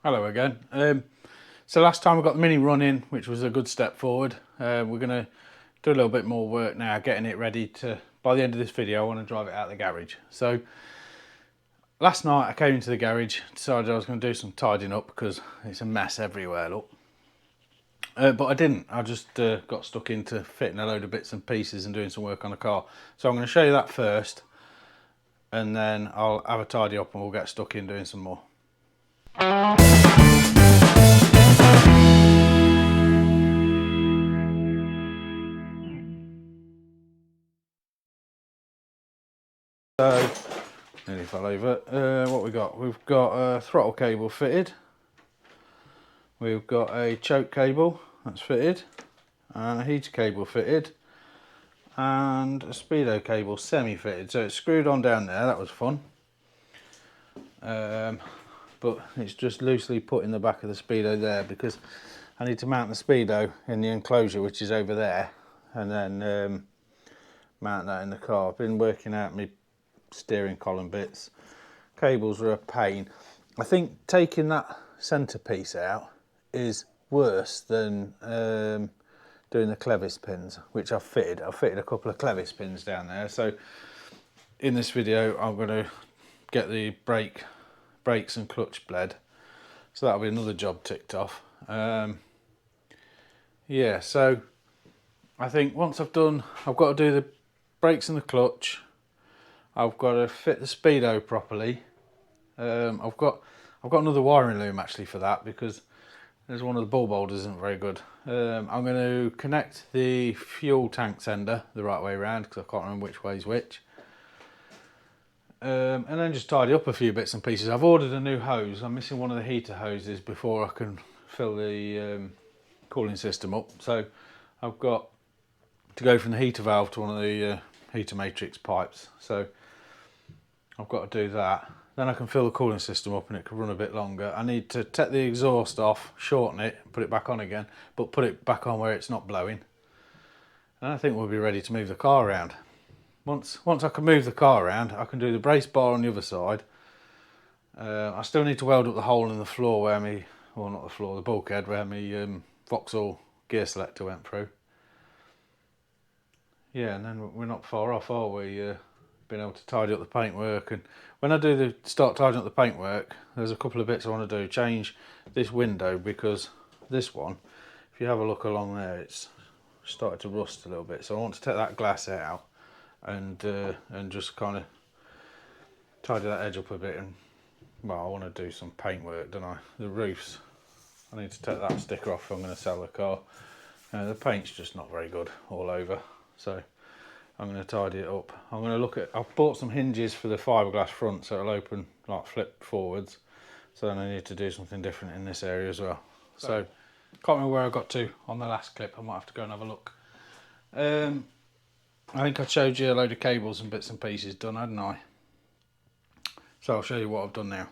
Hello again. So last time we got the Mini running, which was a good step forward. We're going to do a little bit more work now, getting it ready to, by the end of this video, I want to drive it out of the garage. So last night I came into the garage, decided I was going to do some tidying up because it's a mess everywhere, look. But I didn't. I just got stuck into fitting a load of bits and pieces and doing some work on the car. So I'm going to show you that first, and then I'll have a tidy up and we'll get stuck in doing some more. So, nearly fell over. What we got? We've got a throttle cable fitted. We've got a choke cable that's fitted, and a heater cable fitted, and a speedo cable semi-fitted. So it's screwed on down there. That was fun. But it's just loosely put in the back of the speedo there because I need to mount the speedo in the enclosure, which is over there, and then mount that in the car. I've been working out my steering column bits. Cables are a pain. I think taking that centerpiece out is worse than doing the clevis pins, which I've fitted. I've fitted a couple of clevis pins down there. So in this video I'm going to get the brakes and clutch bled. So that'll be another job ticked off. Yeah, so I think once I've got to do the brakes and the clutch. I've got to fit the speedo properly. I've got another wiring loom actually for that because there's one of the ball holders isn't very good. I'm going to connect the fuel tank sender the right way around because I can't remember which way is which. And then just tidy up a few bits and pieces. I've ordered a new hose. I'm missing one of the heater hoses before I can fill the cooling system up. So I've got to go from the heater valve to one of the heater matrix pipes. So I've got to do that. Then I can fill the cooling system up and it can run a bit longer. I need to take the exhaust off, shorten it, put it back on again, but put it back on where it's not blowing. And I think we'll be ready to move the car around. Once I can move the car around, I can do the brace bar on the other side. I still need to weld up the hole in the floor where well not the floor, the bulkhead where my Vauxhall gear selector went through. Yeah, and then we're not far off, are we? Being able to tidy up the paintwork, and when I start tidying up the paintwork, there's a couple of bits I want to do. Change this window because this one, if you have a look along there, it's started to rust a little bit. So I want to take that glass out and just kind of tidy that edge up a bit. And well, I want to do some paintwork, don't I? The roofs, I need to take that sticker off if I'm going to sell the car. The paint's just not very good all over, so I'm going to tidy it up. I'm going to look at, I've bought some hinges for the fiberglass front so it'll open like flip forwards. So then I need to do something different in this area as well. So can't remember where I got to on the last clip. I might have to go and have a look. I think I showed you a load of cables and bits and pieces done, hadn't I? So I'll show you what I've done now.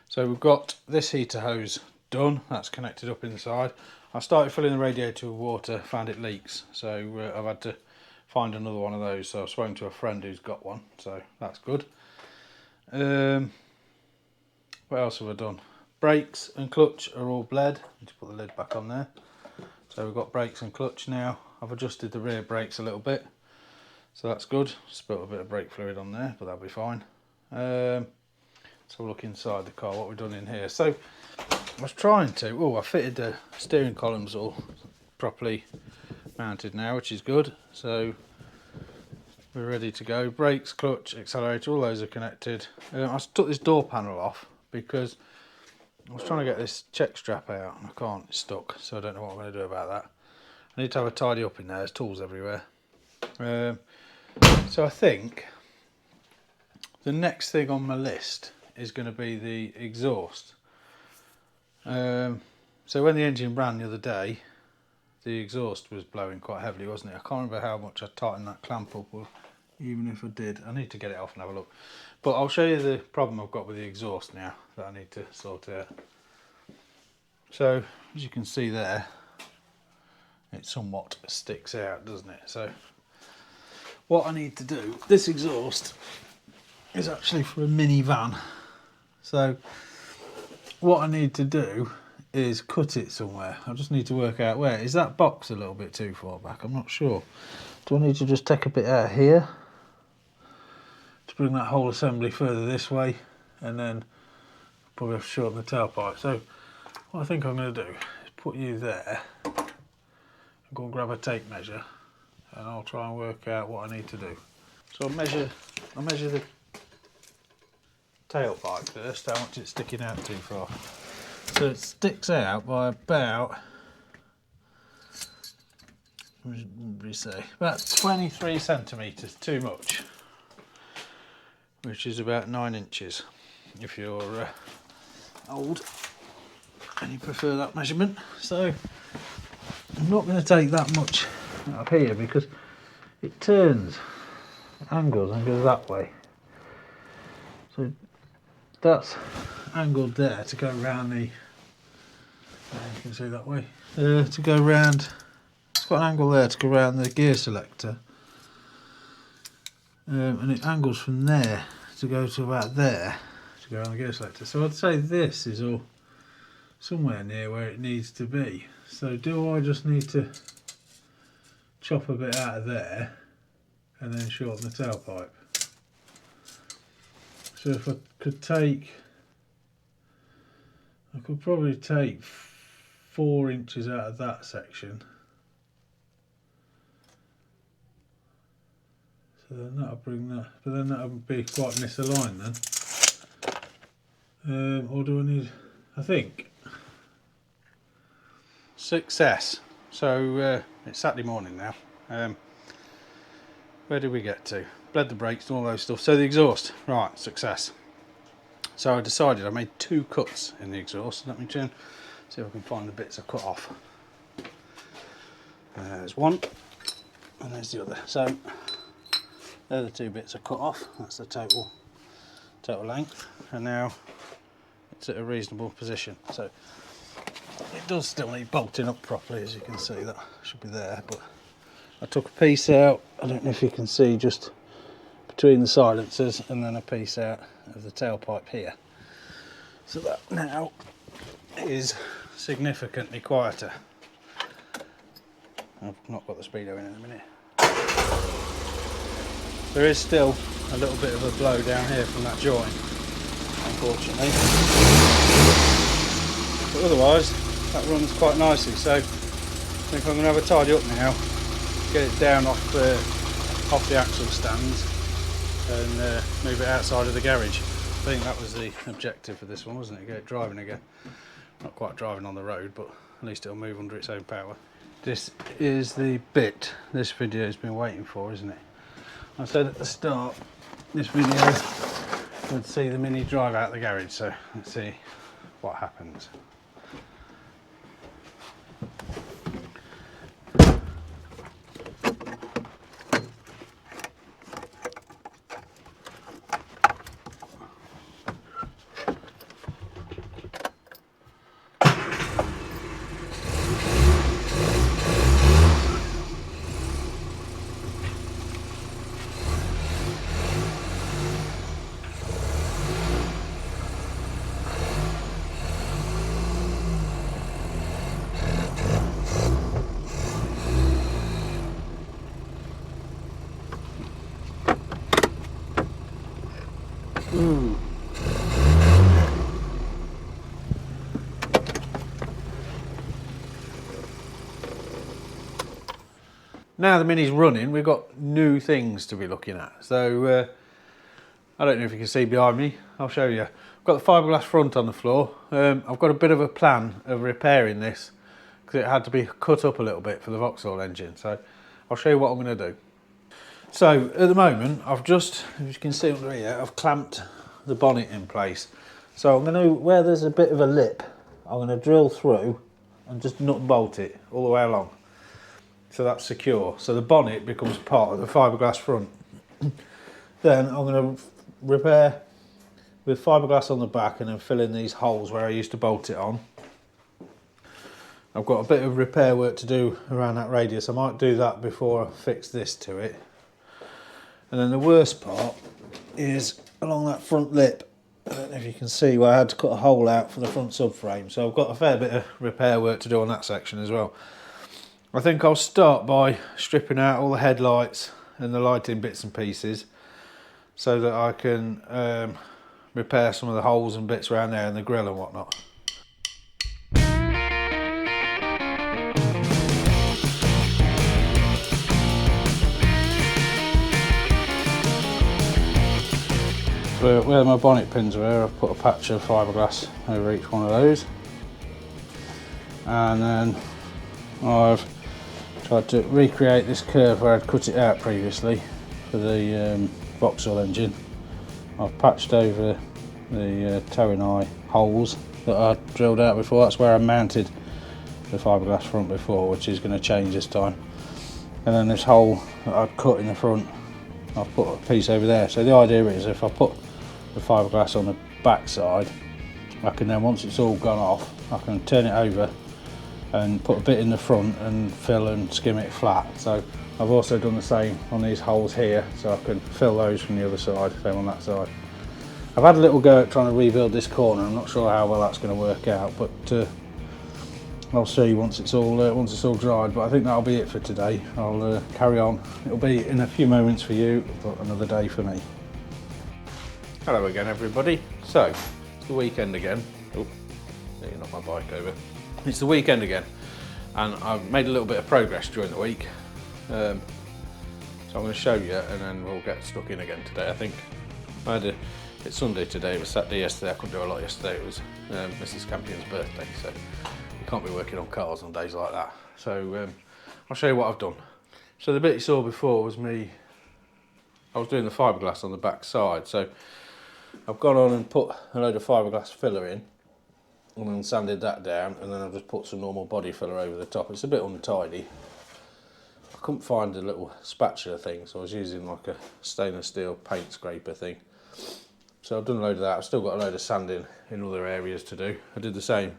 So we've got this heater hose done. That's connected up inside. I started filling the radiator with water, found it leaks. So I've had to find another one of those, so I've spoken to a friend who's got one, so that's good. What else have I done? Brakes and clutch are all bled. Need to put the lid back on there. So we've got brakes and clutch now. I've adjusted the rear brakes a little bit, so that's good. Spilt a bit of brake fluid on there, but that'll be fine. So we'll look inside the car, what we've done in here. So I was trying to, I fitted the steering columns all properly mounted now, which is good. So we're ready to go. Brakes, clutch, accelerator, all those are connected. I took this door panel off because I was trying to get this check strap out and I can't, it's stuck, so I don't know what I'm going to do about that. I need to have a tidy up in there, there's tools everywhere. So I think the next thing on my list is going to be the exhaust. So when the engine ran the other day, the exhaust was blowing quite heavily, wasn't it? I can't remember how much I tightened that clamp up, or even if I did. I need to get it off and have a look. But I'll show you the problem I've got with the exhaust now that I need to sort out. So, as you can see there, it somewhat sticks out, doesn't it? So, what I need to do, this exhaust is actually for a minivan. So, what I need to do is cut it somewhere. I just need to work out where. Is that box a little bit too far back? I'm not sure. Do I need to just take a bit out here to bring that whole assembly further this way, and then probably have to shorten the tailpipe. So what I think I'm going to do is put you there and go and grab a tape measure, and I'll try and work out what I need to do. So I'll measure the tailpipe first. I don't want it sticking out too far. So it sticks out by about, what did we say, about 23 centimetres too much, which is about 9 inches if you're old and you prefer that measurement. So I'm not going to take that much up here because it turns, angles and goes that way. So that's angled there to go around the, you can see that way, to go around, it's got an angle there to go around the gear selector, and it angles from there to go to about there to go around the gear selector. So I'd say this is all somewhere near where it needs to be. So do I just need to chop a bit out of there and then shorten the tailpipe? So if I could take, I could probably take 4 inches out of that section. So then that'll bring that, but then that'll be quite misaligned then. Or do I need, I think. Success. So it's Saturday morning now. Where did we get to? Bled the brakes and all those stuff. So the exhaust, right, success. So I decided, I made 2 cuts in the exhaust. Let me see if I can find the bits I cut off. There's one, and there's the other. So they're the 2 bits I cut off. That's the total length, and now it's at a reasonable position. So it does still need bolting up properly, as you can see. That should be there, but I took a piece out. I don't know if you can see, just between the silencers, and then a piece out of the tailpipe here. So that now is significantly quieter. I've not got the speedo in a minute. There is still a little bit of a blow down here from that joint, unfortunately. But otherwise, that runs quite nicely. So I think I'm going to have a tidy up now, get it down off the axle stands, and move it outside of the garage. I think that was the objective for this one, wasn't it? Get it driving again. Not quite driving on the road, but at least it'll move under its own power. This is the bit this video has been waiting for, isn't it? I said at the start, this video would see the Mini drive out the garage, so let's see what happens. Now the Mini's running, we've got new things to be looking at. So I don't know if you can see behind me, I'll show you. I've got the fiberglass front on the floor. I've got a bit of a plan of repairing this because it had to be cut up a little bit for the Vauxhall engine. So I'll show you what I'm going to do. So at the moment, I've just, as you can see under here, I've clamped the bonnet in place. So I'm going to, where there's a bit of a lip, I'm going to drill through and just nut and bolt it all the way along. So that's secure. So the bonnet becomes part of the fiberglass front. Then I'm going to repair with fiberglass on the back and then fill in these holes where I used to bolt it on. I've got a bit of repair work to do around that radius. I might do that before I fix this to it. And then the worst part is along that front lip. I don't know if you can see where I had to cut a hole out for the front subframe, so I've got a fair bit of repair work to do on that section as well. I think I'll start by stripping out all the headlights and the lighting bits and pieces so that I can repair some of the holes and bits around there and the grille and whatnot. Where my bonnet pins were, I've put a patch of fiberglass over each one of those, and then I've tried to recreate this curve where I'd cut it out previously for the Vauxhall engine. I've patched over the towing eye holes that I drilled out before. That's where I mounted the fiberglass front before, which is going to change this time. And then this hole that I'd cut in the front, I've put a piece over there. So the idea is if I put the fiberglass on the back side, I can then, once it's all gone off, I can turn it over and put a bit in the front and fill and skim it flat. So I've also done the same on these holes here, so I can fill those from the other side, same on that side. I've had a little go at trying to rebuild this corner. I'm not sure how well that's going to work out, but I'll see once it's all dried. But I think that'll be it for today. I'll carry on. It'll be in a few moments for you, but another day for me. Hello again, everybody. So it's the weekend again. Oh, there you knocked my bike over. It's the weekend again, and I've made a little bit of progress during the week. So I'm going to show you, and then we'll get stuck in again today. I think it's Sunday today. It was Saturday yesterday. I couldn't do a lot yesterday. It was Mrs. Campion's birthday, so you can't be working on cars on days like that. So I'll show you what I've done. So the bit you saw before was me. I was doing the fiberglass on the back side. So I've gone on and put a load of fiberglass filler in, and then sanded that down, and then I've just put some normal body filler over the top. It's a bit untidy. I couldn't find a little spatula thing, so I was using like a stainless steel paint scraper thing. So I've done a load of that. I've still got a load of sanding in other areas to do. I did the same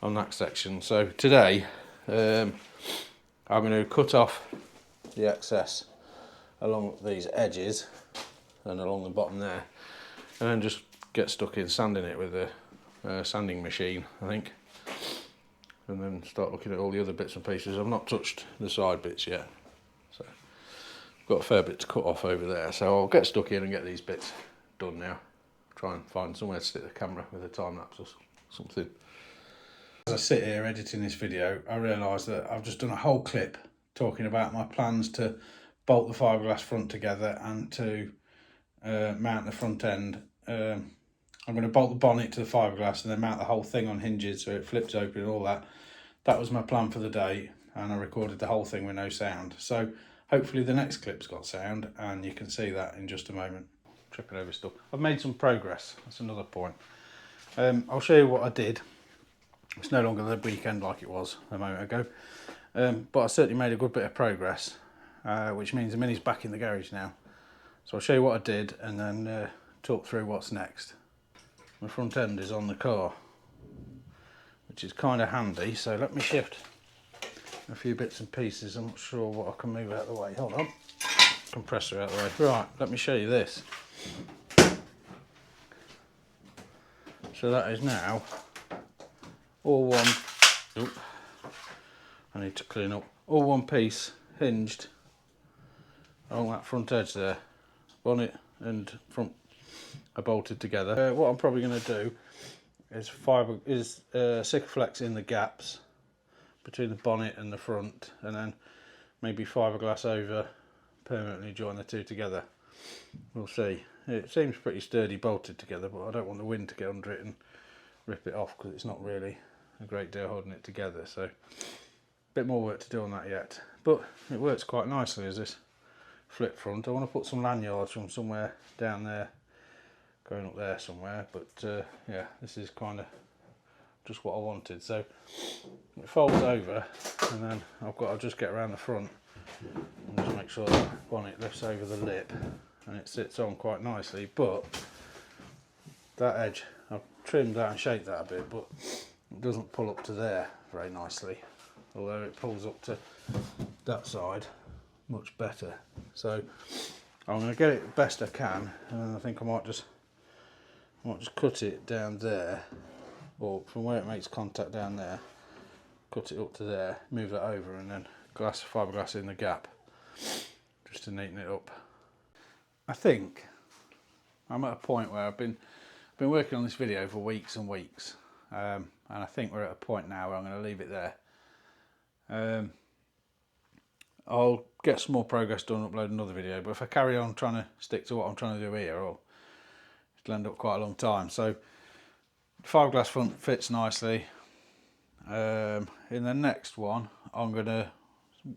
on that section. So today I'm going to cut off the excess along these edges and along the bottom there, and then just get stuck in sanding it with a sanding machine, I think, and then start looking at all the other bits and pieces. I've not touched the side bits yet, so I've got a fair bit to cut off over there, so I'll get stuck in and get these bits done now. Try and find somewhere to stick the camera with a time lapse or something. As I sit here editing this video, I realise that I've just done a whole clip talking about my plans to bolt the fiberglass front together and to mount the front end. I'm going to bolt the bonnet to the fiberglass and then mount the whole thing on hinges so it flips open and all that. That was my plan for the day, and I recorded the whole thing with no sound. So hopefully the next clip's got sound, and you can see that in just a moment. Tripping over stuff. I've made some progress, that's another point. I'll show you what I did. It's no longer the weekend like it was a moment ago, but I certainly made a good bit of progress, which means the Mini's back in the garage now. So I'll show you what I did and then talk through what's next. My front end is on the car, which is kind of handy, so let me shift a few bits and pieces. I'm not sure what I can move out of the way. Hold on. Compressor out of the way. Right, let me show you this. So that is now all one. Oop, I need to clean up. All one piece, hinged along that front edge there. Bonnet and front are bolted together. What I'm probably going to do is Sikaflex in the gaps between the bonnet and the front, and then maybe fiberglass over, permanently join the two together. We'll see. It seems pretty sturdy bolted together, but I don't want the wind to get under it and rip it off, because it's not really a great deal holding it together. So a bit more work to do on that yet, but it works quite nicely as this flip front. I want to put some lanyards from somewhere down there going up there somewhere, but yeah, this is kind of just what I wanted. So it folds over, and then I'll just get around the front and just make sure that bonnet lifts over the lip and it sits on quite nicely. But that edge, I've trimmed that and shaped that a bit, but it doesn't pull up to there very nicely, although it pulls up to that side much better. So I'm going to get it best I can, and then I think I might just I might just cut it down there, or from where it makes contact down there, cut it up to there, move that over, and then fiberglass in the gap, just to neaten it up. I think I'm at a point where I've been working on this video for weeks and weeks, and I think we're at a point now where I'm going to leave it there. I'll get some more progress done, upload another video, but if I carry on trying to stick to what I'm trying to do here, it'll end up quite a long time. So the fiberglass front fits nicely. In the next one, I'm going to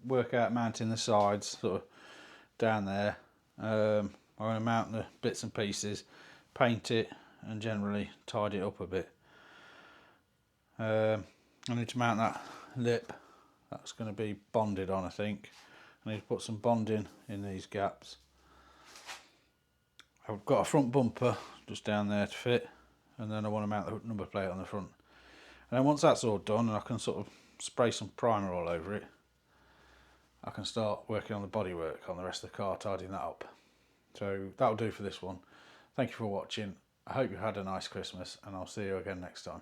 work out mounting the sides sort of down there. I'm going to mount the bits and pieces, paint it, and generally tidy it up a bit. I need to mount that lip. That's going to be bonded on, I think. I need to put some bonding in these gaps. I've got a front bumper just down there to fit, and then I want to mount the number plate on the front. And then once that's all done and I can sort of spray some primer all over it, I can start working on the bodywork on the rest of the car, tidying that up. So that'll do for this one. Thank you for watching. I hope you had a nice Christmas, and I'll see you again next time.